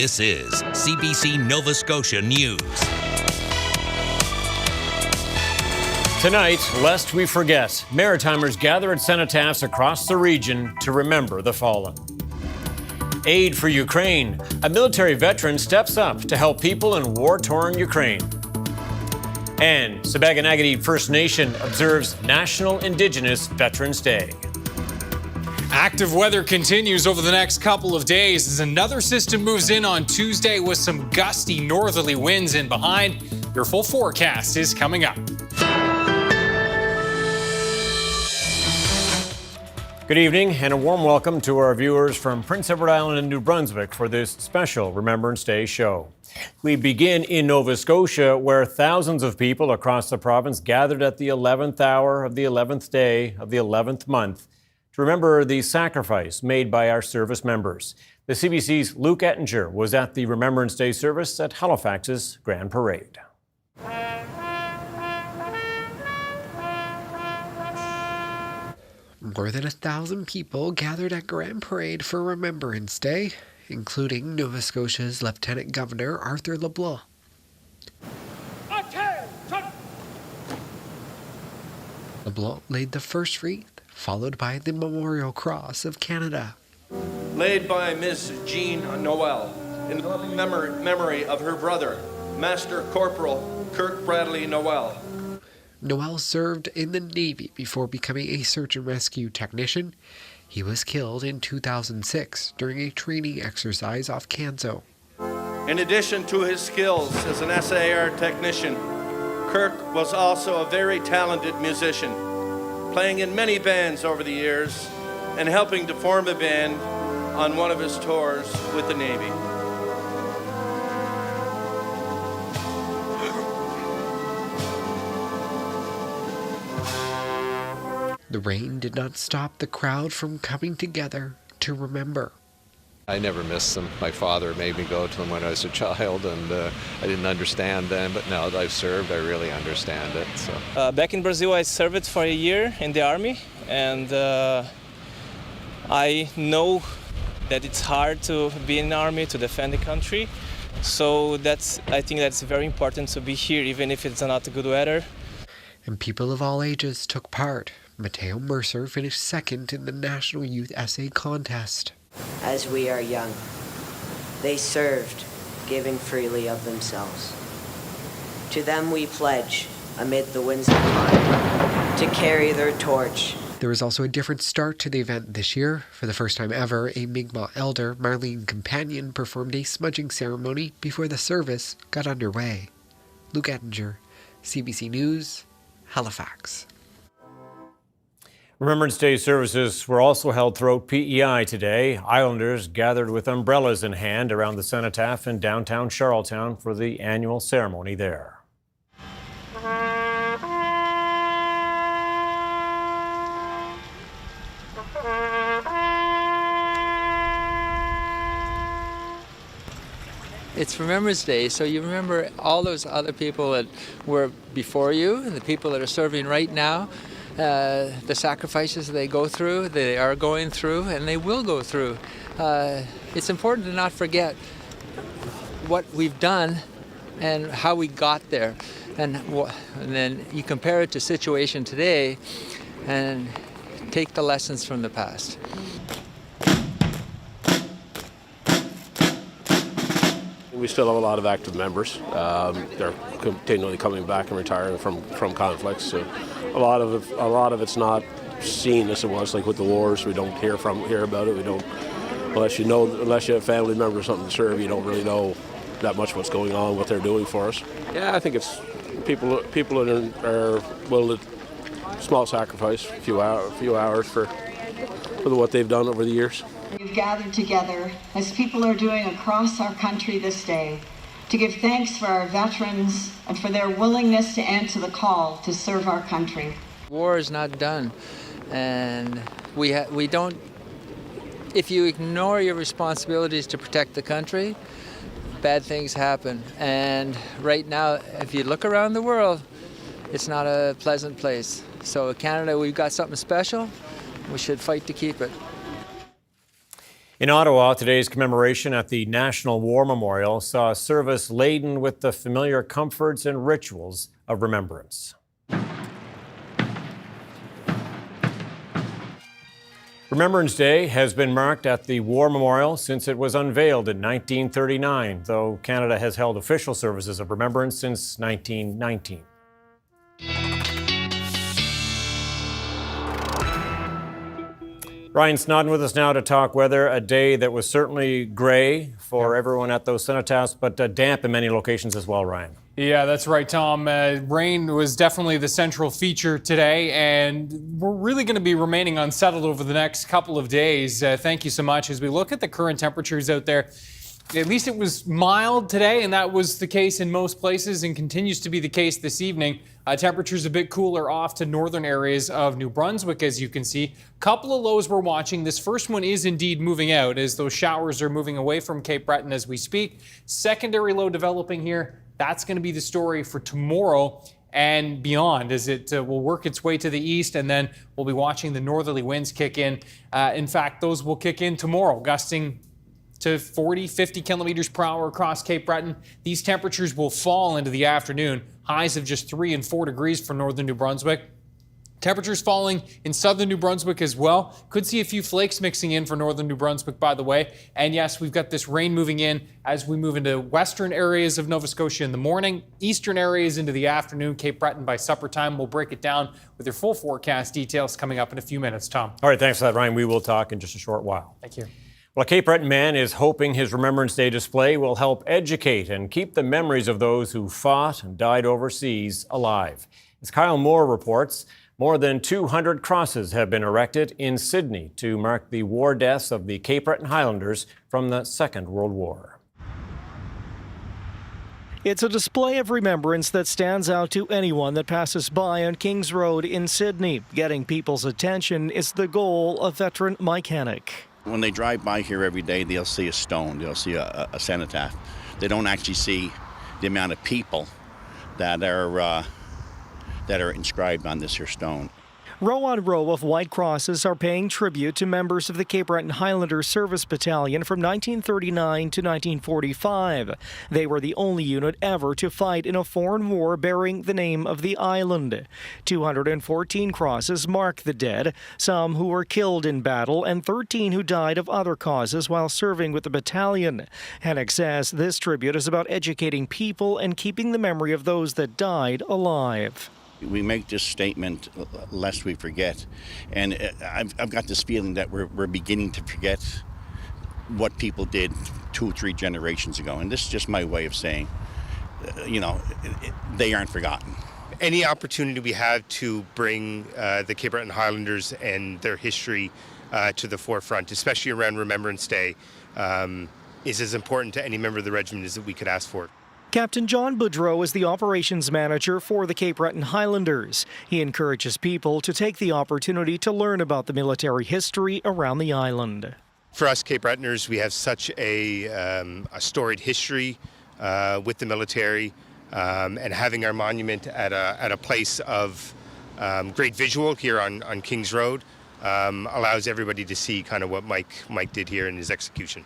This is CBC Nova Scotia News. Tonight, lest we forget, Maritimers gather at cenotaphs across the region to remember the fallen. Aid for Ukraine. A military veteran steps up to help people in war-torn Ukraine. And Sabaganagati First Nation observes National Indigenous Veterans Day. Active weather continues over the next couple of days as another system moves in on Tuesday with some gusty northerly winds in behind. Your full forecast is coming up. Good evening and a warm welcome to our viewers from Prince Edward Island and New Brunswick for this special Remembrance Day show. We begin in Nova Scotia, where thousands of people across the province gathered at the 11th hour of the 11th day of the 11th month to remember the sacrifice made by our service members. The CBC's Luke Ettinger was at the Remembrance Day service at Halifax's Grand Parade. More than 1,000 people gathered at Grand Parade for Remembrance Day, including Nova Scotia's Lieutenant Governor Arthur LeBlanc. LeBlanc laid the first wreath, followed by the Memorial Cross of Canada. Laid by Ms. Jean Noel in loving memory of her brother, Master Corporal Kirk Bradley Noel. Noel served in the Navy before becoming a search and rescue technician. He was killed in 2006 during a training exercise off Canso. In addition to his skills as an SAR technician, Kirk was also a very talented musician, playing in many bands over the years and helping to form a band on one of his tours with the Navy. The rain did not stop the crowd from coming together to remember. I never missed them. My father made me go to them when I was a child, and I didn't understand then, but now that I've served, I really understand it. So. Back in Brazil, I served for a year in the army, and I know that it's hard to be in the army, to defend the country. So I think that's very important to be here, even if it's not good weather. And people of all ages took part. Mateo Mercer finished second in the National Youth Essay Contest. As we are young, they served, giving freely of themselves. To them we pledge, amid the winds of time, to carry their torch. There was also a different start to the event this year. For the first time ever, a Mi'kmaq elder, Marlene Companion, performed a smudging ceremony before the service got underway. Luke Ettinger, CBC News, Halifax. Remembrance Day services were also held throughout PEI today. Islanders gathered with umbrellas in hand around the cenotaph in downtown Charlottetown for the annual ceremony there. It's Remembrance Day, so you remember all those other people that were before you, the people that are serving right now, the sacrifices they go through, they are going through, and they will go through. It's important to not forget what we've done and how we got there. And then you compare it to situation today and take the lessons from the past. We still have a lot of active members. They're continually coming back and retiring from conflicts. So a lot of it's not seen as it was like with the wars. We don't hear about it. We don't unless you have family members or something to serve. You don't really know that much what's going on, what they're doing for us. Yeah, I think it's people that are willing to small sacrifice, a few hours for what they've done over the years. We've gathered together, as people are doing across our country this day, to give thanks for our veterans and for their willingness to answer the call to serve our country. War is not done, and we don't. If you ignore your responsibilities to protect the country, bad things happen. And right now, if you look around the world, it's not a pleasant place. So Canada, we've got something special. We should fight to keep it. In Ottawa, today's commemoration at the National War Memorial saw a service laden with the familiar comforts and rituals of remembrance. Remembrance Day has been marked at the War Memorial since it was unveiled in 1939, though Canada has held official services of remembrance since 1919. Ryan Snoddon with us now to talk weather. A day that was certainly gray for everyone at those cenotaphs, but damp in many locations as well, Ryan. Yeah, that's right, Tom. Rain was definitely the central feature today, and we're really going to be remaining unsettled over the next couple of days. Thank you so much. As we look at the current temperatures out there, at least it was mild today, and that was the case in most places and continues to be the case this evening. Temperatures a bit cooler off to northern areas of New Brunswick, as you can see. Couple of lows we're watching. This first one is indeed moving out as those showers are moving away from Cape Breton as we speak. Secondary low developing here. That's going to be the story for tomorrow and beyond as it will work its way to the east, and then we'll be watching the northerly winds kick in. In fact, those will kick in tomorrow, gusting to 40, 50 kilometers per hour across Cape Breton. These temperatures will fall into the afternoon. Highs of just 3 and 4 degrees for northern New Brunswick. Temperatures falling in southern New Brunswick as well. Could see a few flakes mixing in for northern New Brunswick, by the way. And yes, we've got this rain moving in as we move into western areas of Nova Scotia in the morning, eastern areas into the afternoon. Cape Breton by supper time. We'll break it down with your full forecast details coming up in a few minutes, Tom. All right, thanks for that, Ryan. We will talk in just a short while. Thank you. Well, a Cape Breton man is hoping his Remembrance Day display will help educate and keep the memories of those who fought and died overseas alive. As Kyle Moore reports, more than 200 crosses have been erected in Sydney to mark the war deaths of the Cape Breton Highlanders from the Second World War. It's a display of remembrance that stands out to anyone that passes by on Kings Road in Sydney. Getting people's attention is the goal of veteran Mike Hennick. When they drive by here every day, they'll see a stone, they'll see a cenotaph. They don't actually see the amount of people that are inscribed on this here stone. Row on row of white crosses are paying tribute to members of the Cape Breton Highlanders Service Battalion from 1939 to 1945. They were the only unit ever to fight in a foreign war bearing the name of the island. 214 crosses mark the dead, some who were killed in battle and 13 who died of other causes while serving with the battalion. Hennick says this tribute is about educating people and keeping the memory of those that died alive. We make this statement lest we forget, and I've got this feeling that we're beginning to forget what people did 2 or 3 generations ago, and this is just my way of saying, they aren't forgotten. Any opportunity we have to bring the Cape Breton Highlanders and their history to the forefront, especially around Remembrance Day, is as important to any member of the regiment as that we could ask for. Captain John Boudreau is the operations manager for the Cape Breton Highlanders. He encourages people to take the opportunity to learn about the military history around the island. For us Cape Bretoners, we have such a storied history with the military, and having our monument at a place of great visual here on Kings Road allows everybody to see kind of what Mike did here in his execution.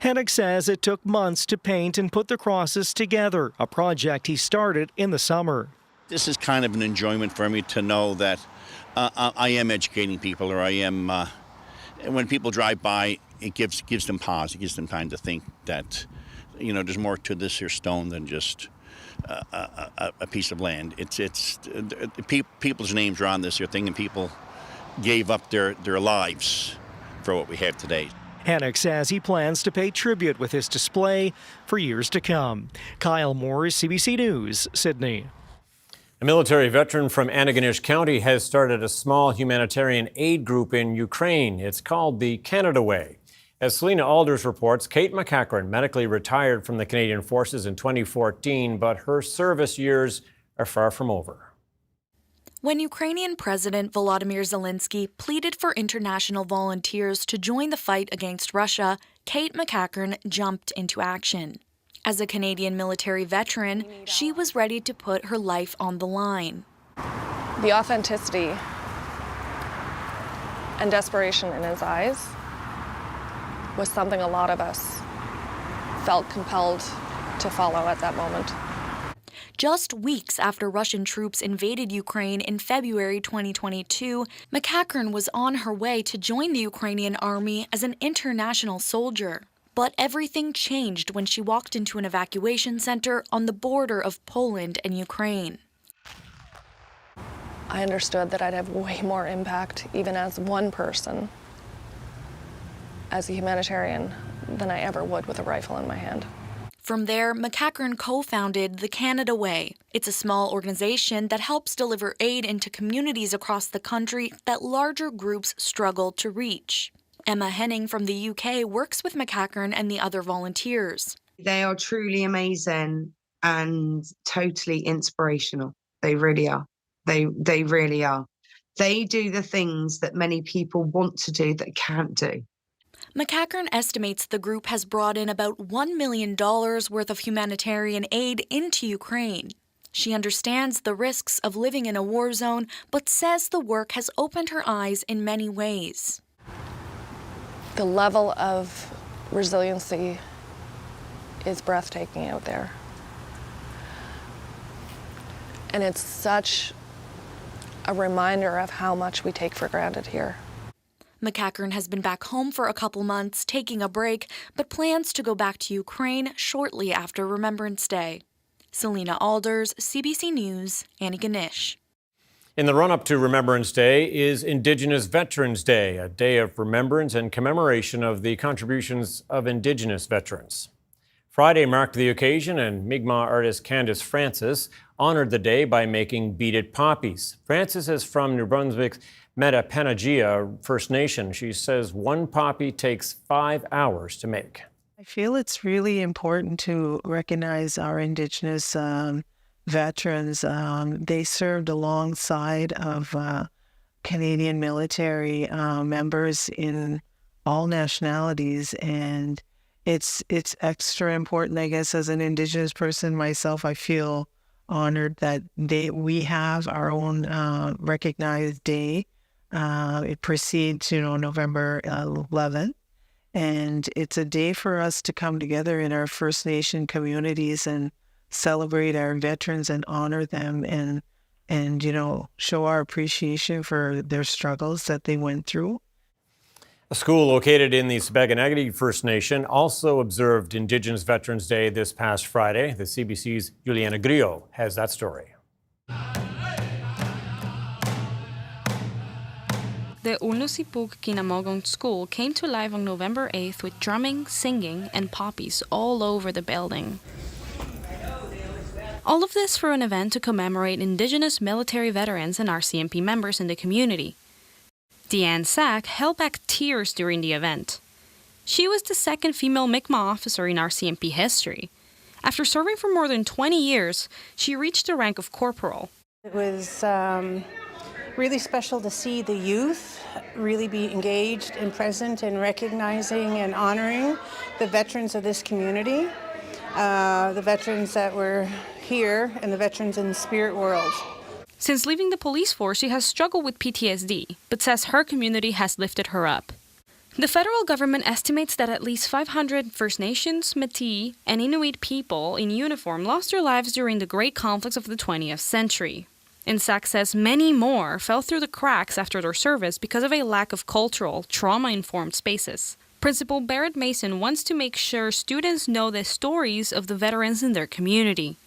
Hennick says it took months to paint and put the crosses together, a project he started in the summer. This is kind of an enjoyment for me to know that I am educating people, or I am, when people drive by, it gives them pause, it gives them time to think that, there's more to this here stone than just a piece of land. It's people's names are on this here thing, and people gave up their lives for what we have today. Hennick says he plans to pay tribute with his display for years to come. Kyle Moore, CBC News, Sydney. A military veteran from Antigonish County has started a small humanitarian aid group in Ukraine. It's called the Canada Way. As Selena Alders reports, Kate McCachran medically retired from the Canadian Forces in 2014, but her service years are far from over. When Ukrainian President Volodymyr Zelensky pleaded for international volunteers to join the fight against Russia, Kate McCachran jumped into action. As a Canadian military veteran, she was ready to put her life on the line. The authenticity and desperation in his eyes was something a lot of us felt compelled to follow at that moment. Just weeks after Russian troops invaded Ukraine in February 2022, McCackern was on her way to join the Ukrainian army as an international soldier. But everything changed when she walked into an evacuation center on the border of Poland and Ukraine. I understood that I'd have way more impact, even as one person, as a humanitarian, than I ever would with a rifle in my hand. From there, McCackern co-founded the Canada Way. It's a small organization that helps deliver aid into communities across the country that larger groups struggle to reach. Emma Henning from the UK works with McCackern and the other volunteers. They are truly amazing and totally inspirational. They really are. They really are. They do the things that many people want to do that can't do. McCackern estimates the group has brought in about $1 million worth of humanitarian aid into Ukraine. She understands the risks of living in a war zone, but says the work has opened her eyes in many ways. The level of resiliency is breathtaking out there. And it's such a reminder of how much we take for granted here. McCackern has been back home for a couple months, taking a break, but plans to go back to Ukraine shortly after Remembrance Day. Selena Alders, CBC News, Antigonish. In the run-up to Remembrance Day is Indigenous Veterans Day, a day of remembrance and commemoration of the contributions of Indigenous veterans. Friday marked the occasion, and Mi'kmaq artist Candace Francis honored the day by making beaded poppies. Francis is from New Brunswick's Metapanagia First Nation. She says one poppy takes 5 hours to make. I feel it's really important to recognize our Indigenous veterans. They served alongside of Canadian military members in all nationalities, and it's extra important, I guess, as an Indigenous person myself. I feel honored that we have our own recognized day. It precedes, November 11th. And it's a day for us to come together in our First Nation communities and celebrate our veterans and honor them and show our appreciation for their struggles that they went through. A school located in the Sipekne'katik First Nation also observed Indigenous Veterans Day this past Friday. The CBC's Juliana Grillo has that story. The Ulnusipuk Kinamogong School came to life on November 8th with drumming, singing, and poppies all over the building. All of this for an event to commemorate Indigenous military veterans and RCMP members in the community. Deanne Sack held back tears during the event. She was the second female Mi'kmaq officer in RCMP history. After serving for more than 20 years, she reached the rank of corporal. It was really special to see the youth really be engaged and present in recognizing and honoring the veterans of this community, the veterans that were here and the veterans in the spirit world. Since leaving the police force, she has struggled with PTSD, but says her community has lifted her up. The federal government estimates that at least 500 First Nations, Métis, and Inuit people in uniform lost their lives during the great conflicts of the 20th century. And Sack says many more fell through the cracks after their service because of a lack of cultural, trauma-informed spaces. Principal Barrett Mason wants to make sure students know the stories of the veterans in their community.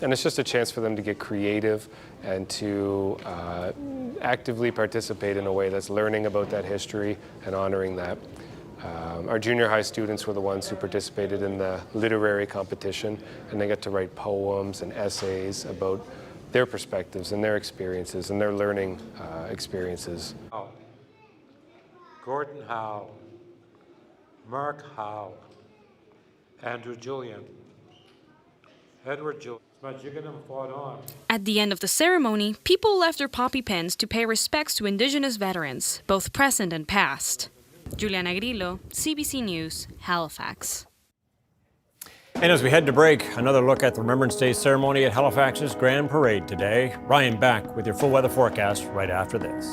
And it's just a chance for them to get creative and to actively participate in a way that's learning about that history and honoring that. Our junior high students were the ones who participated in the literary competition, and they got to write poems and essays about their perspectives and their experiences and their learning experiences. Gordon Howe, Mark Howe, Andrew Julian, Edward Julian. At the end of the ceremony, people left their poppy pens to pay respects to Indigenous veterans, both present and past. Juliana Grillo, CBC News, Halifax. And as we head to break, another look at the Remembrance Day ceremony at Halifax's Grand Parade today. Ryan back with your full weather forecast right after this.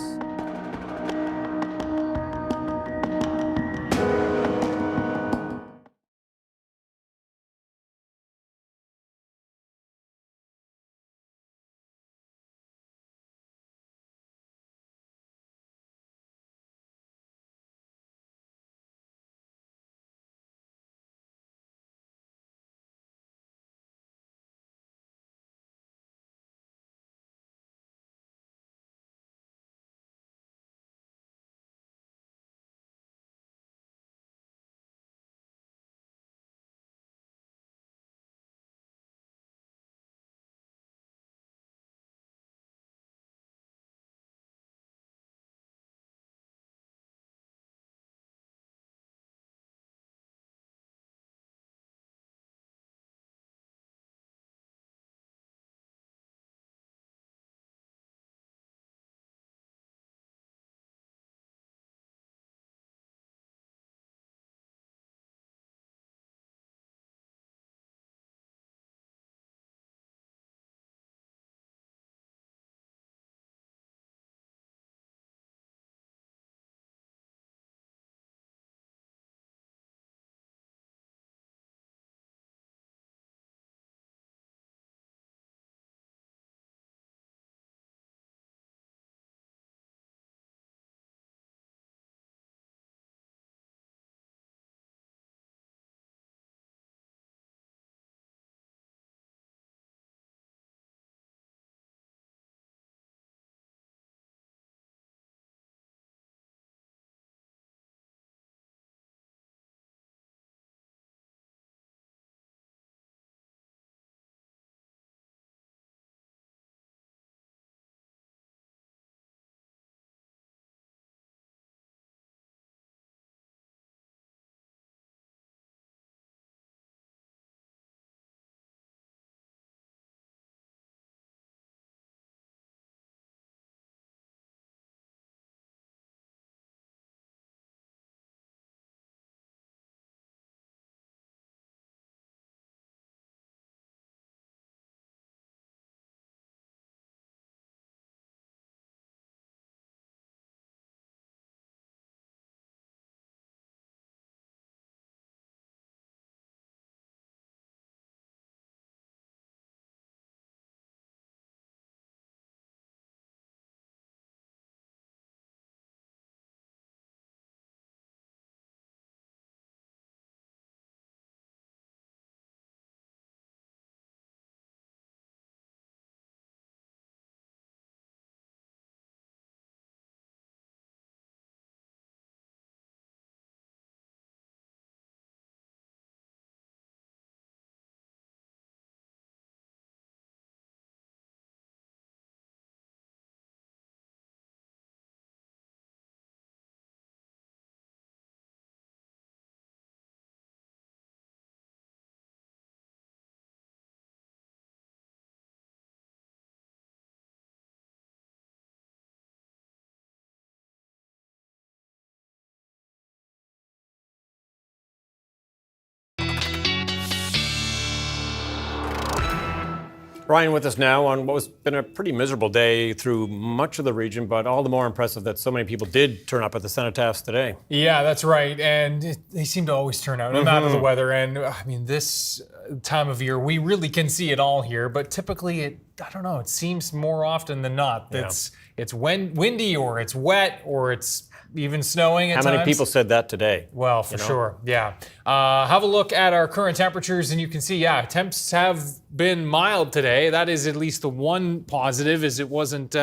Ryan with us now on what has been a pretty miserable day through much of the region, but all the more impressive that so many people did turn up at the cenotaphs today. Yeah, that's right. And they seem to always turn out, no matter the weather. And I mean, this time of year, we really can see it all here, but typically I don't know, it seems more often than not that it's windy or it's wet or it's even snowing at times. How many people said that today? Well, for sure, yeah. Have a look at our current temperatures and you can see, temps have been mild today. That is at least the one positive, as it wasn't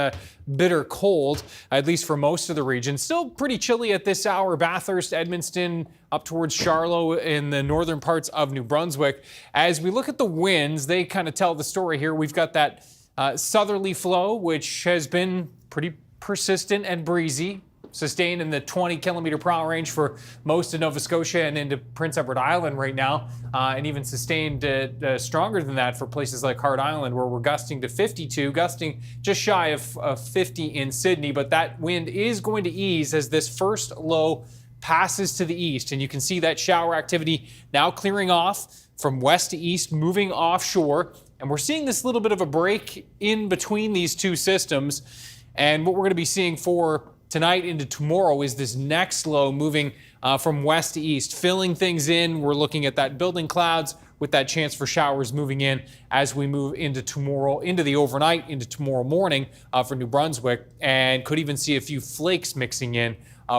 bitter cold, at least for most of the region. Still pretty chilly at this hour. Bathurst, Edmundston, up towards Charlotte in the northern parts of New Brunswick. As we look at the winds, they kind of tell the story here. We've got that southerly flow, which has been pretty persistent and breezy, sustained in the 20 kilometer per hour range for most of Nova Scotia and into Prince Edward Island right now, and even sustained stronger than that for places like Hart Island, where we're gusting to 52, gusting just shy of 50 in Sydney. But that wind is going to ease as this first low passes to the east, and you can see that shower activity now clearing off from west to east, moving offshore, and we're seeing this little bit of a break in between these two systems. And what we're going to be seeing for tonight into tomorrow is this next low moving from west to east, filling things in. We're looking at that building clouds with that chance for showers moving in as we move into tomorrow, into the overnight, into tomorrow morning for New Brunswick, and could even see a few flakes mixing in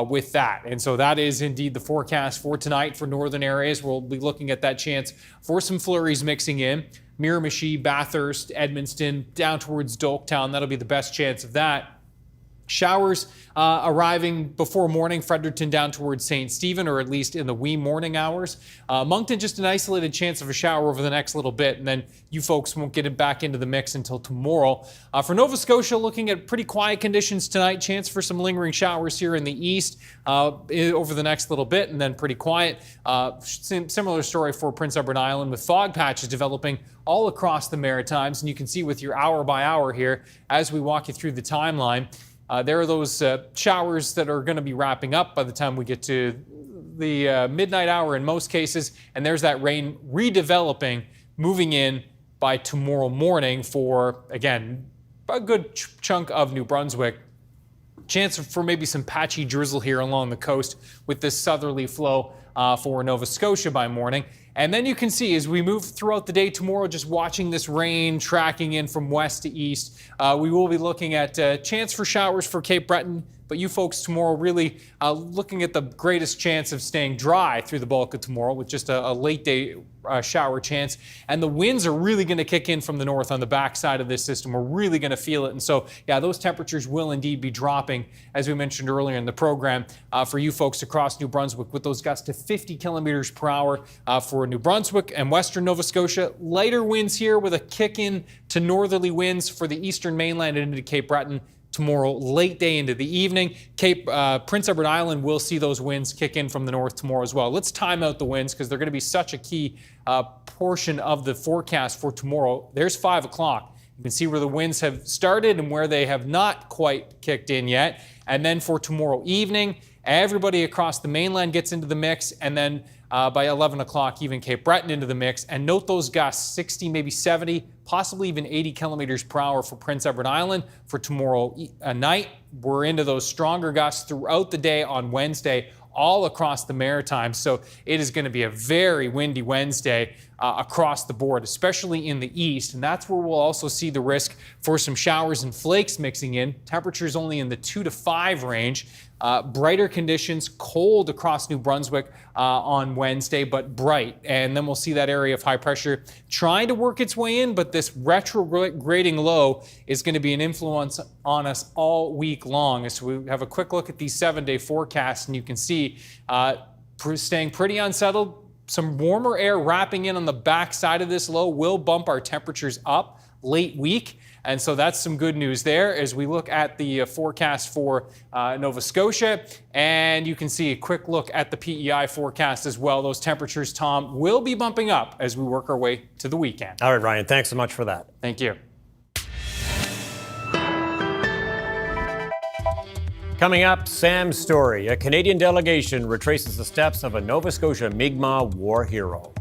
with that. And so that is indeed the forecast for tonight for northern areas. We'll be looking at that chance for some flurries mixing in. Miramichi, Bathurst, Edmundston, down towards Dolktown. That'll be the best chance of that. Showers arriving before morning, Fredericton down towards St. Stephen, or at least in the wee morning hours. Moncton, just an isolated chance of a shower over the next little bit, and then you folks won't get it back into the mix until tomorrow. For Nova Scotia, looking at pretty quiet conditions tonight, chance for some lingering showers here in the east over the next little bit, and then pretty quiet. Similar story for Prince Edward Island, with fog patches developing all across the Maritimes, and you can see with your hour by hour here as we walk you through the timeline. There are those showers that are going to be wrapping up by the time we get to the midnight hour in most cases, and there's that rain redeveloping, moving in by tomorrow morning for, again, a good chunk of New Brunswick. Chance for maybe some patchy drizzle here along the coast with this southerly flow for Nova Scotia by morning. And then you can see as we move throughout the day tomorrow, just watching this rain tracking in from west to east, we will be looking at chance for showers for Cape Breton, but you folks tomorrow really looking at the greatest chance of staying dry through the bulk of tomorrow with just a late day shower chance. And the winds are really going to kick in from the north on the backside of this system. We're really going to feel it. And so, yeah, those temperatures will indeed be dropping, as we mentioned earlier in the program, for you folks across New Brunswick, with those gusts to 50 kilometers per hour for New Brunswick and western Nova Scotia. Lighter winds here with a kick in to northerly winds for the eastern mainland and into Cape Breton tomorrow, late day into the evening. Prince Edward Island will see those winds kick in from the north tomorrow as well. Let's time out the winds because they're going to be such a key portion of the forecast for tomorrow. There's 5 o'clock. You can see where the winds have started and where they have not quite kicked in yet. And then for tomorrow evening, everybody across the mainland gets into the mix, and then by 11 o'clock, even Cape Breton into the mix. And note those gusts, 60, maybe 70, possibly even 80 kilometers per hour for Prince Edward Island for tomorrow night. We're into those stronger gusts throughout the day on Wednesday, all across the Maritimes. So it is going to be a very windy Wednesday across the board, especially in the east. And that's where we'll also see the risk for some showers and flakes mixing in. Temperatures only in the 2 to 5 range. Brighter conditions, cold across New Brunswick on Wednesday, but bright. And then we'll see that area of high pressure trying to work its way in, but this retrograding low is going to be an influence on us all week long. So we have a quick look at these 7-day forecasts, and you can see staying pretty unsettled. Some warmer air wrapping in on the back side of this low will bump our temperatures up late week. And so that's some good news there as we look at the forecast for Nova Scotia. And you can see a quick look at the PEI forecast as well. Those temperatures, Tom, will be bumping up as we work our way to the weekend. All right, Ryan, thanks so much for that. Thank you. Coming up, Sam's story. A Canadian delegation retraces the steps of a Nova Scotia Mi'kmaq war hero.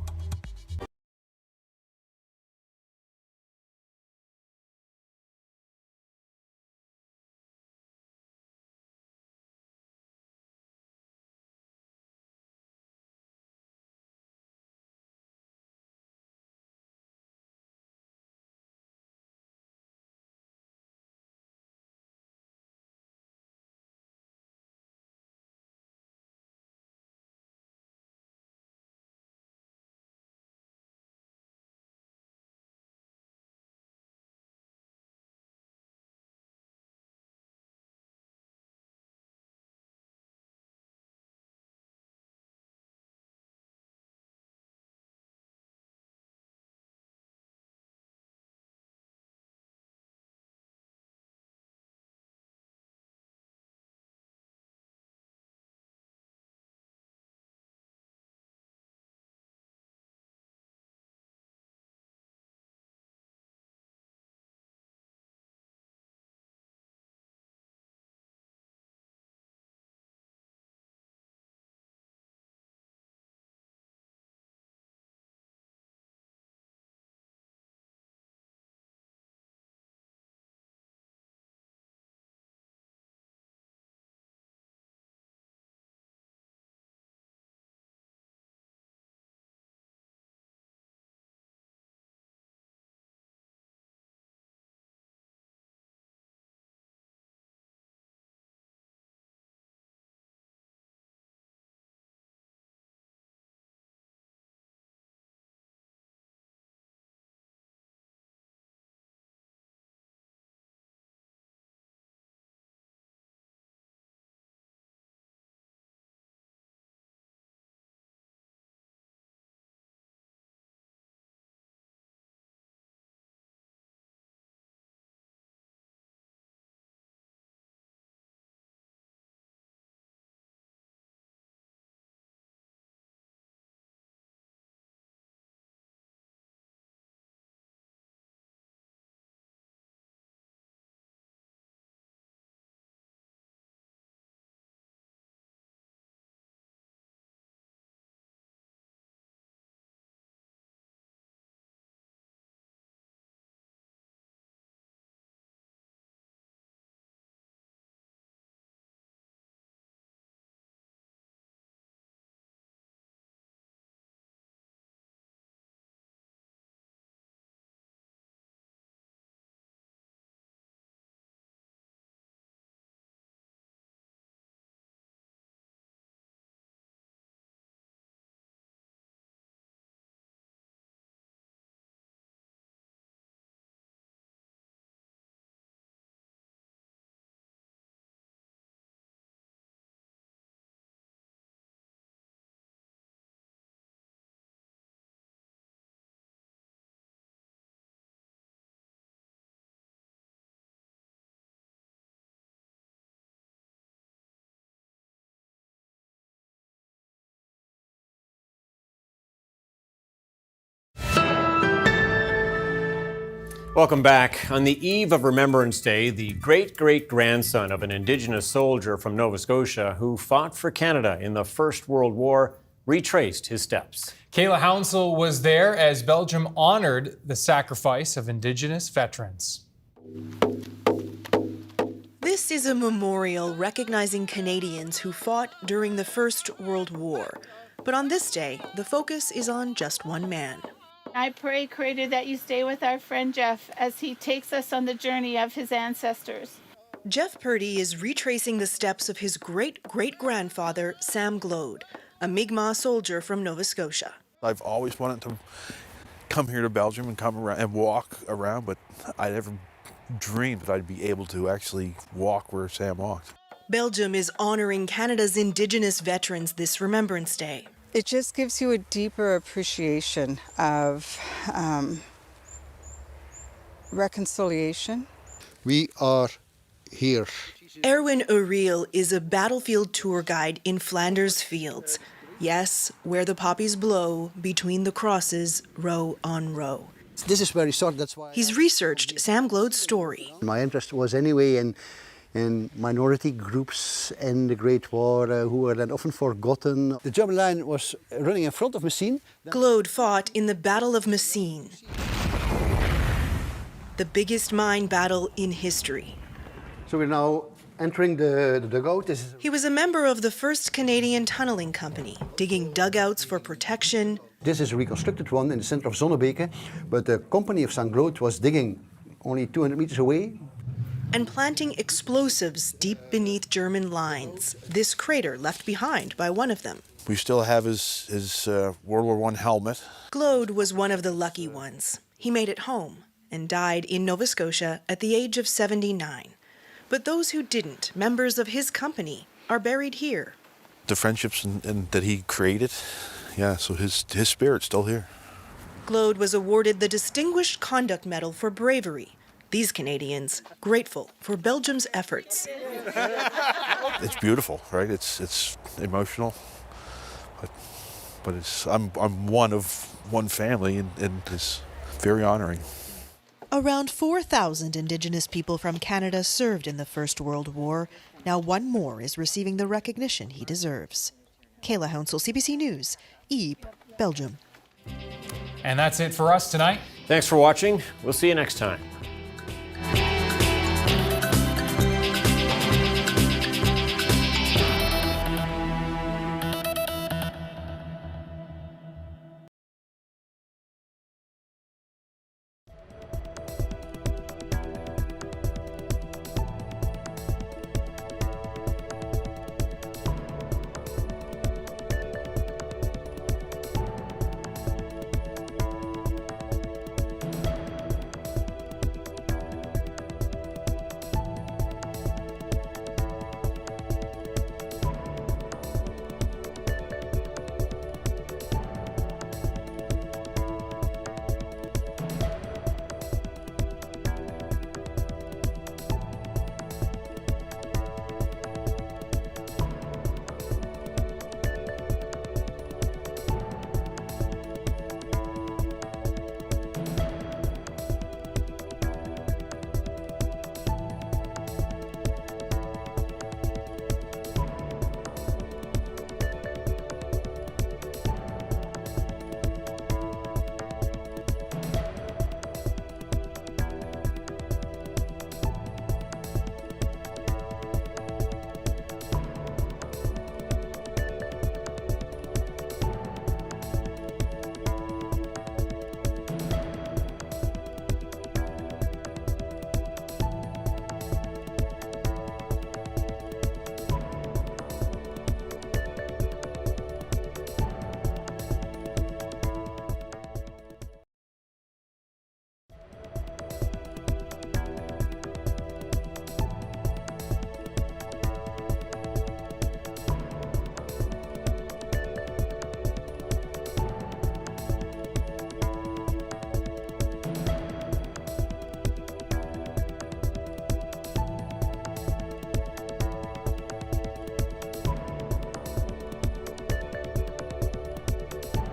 Welcome back. On the eve of Remembrance Day, the great-great-grandson of an Indigenous soldier from Nova Scotia who fought for Canada in the First World War retraced his steps. Kayla Hounsell was there as Belgium honored the sacrifice of Indigenous veterans. This is a memorial recognizing Canadians who fought during the First World War. But on this day, the focus is on just one man. I pray, Creator, that you stay with our friend Jeff as he takes us on the journey of his ancestors. Jeff Purdy is retracing the steps of his great-great-grandfather, Sam Glode, a Mi'kmaq soldier from Nova Scotia. I've always wanted to come here to Belgium and come around and walk around, but I never dreamed that I'd be able to actually walk where Sam walked. Belgium is honoring Canada's Indigenous veterans this Remembrance Day. It just gives you a deeper appreciation of reconciliation. We are here. Erwin Uriel is a battlefield tour guide in Flanders Fields. Yes, where the poppies blow between the crosses, row on row. This is very short, that's why. He's researched Sam Glode's story. My interest was anyway in minority groups in the Great War who were then often forgotten. The German line was running in front of Messines. Glode fought in the Battle of Messines, the biggest mine battle in history. So we're now entering the dugout. He was a member of the 1st Canadian Tunneling Company, digging dugouts for protection. This is a reconstructed one in the center of Zonnebeke, but the company of St. Glode was digging only 200 meters away. And planting explosives deep beneath German lines. This crater left behind by one of them. We still have his World War I helmet. Glode was one of the lucky ones. He made it home and died in Nova Scotia at the age of 79. But those who didn't, members of his company, are buried here. The friendships that he created, yeah, so his spirit's still here. Glode was awarded the Distinguished Conduct Medal for bravery. These Canadians grateful for Belgium's efforts. It's beautiful, right? It's emotional, but I'm one of one family, and it's very honoring. Around 4,000 Indigenous people from Canada served in the First World War. Now one more is receiving the recognition he deserves. Kayla Hounsell, CBC News, Ypres, Belgium. And that's it for us tonight. Thanks for watching. We'll see you next time.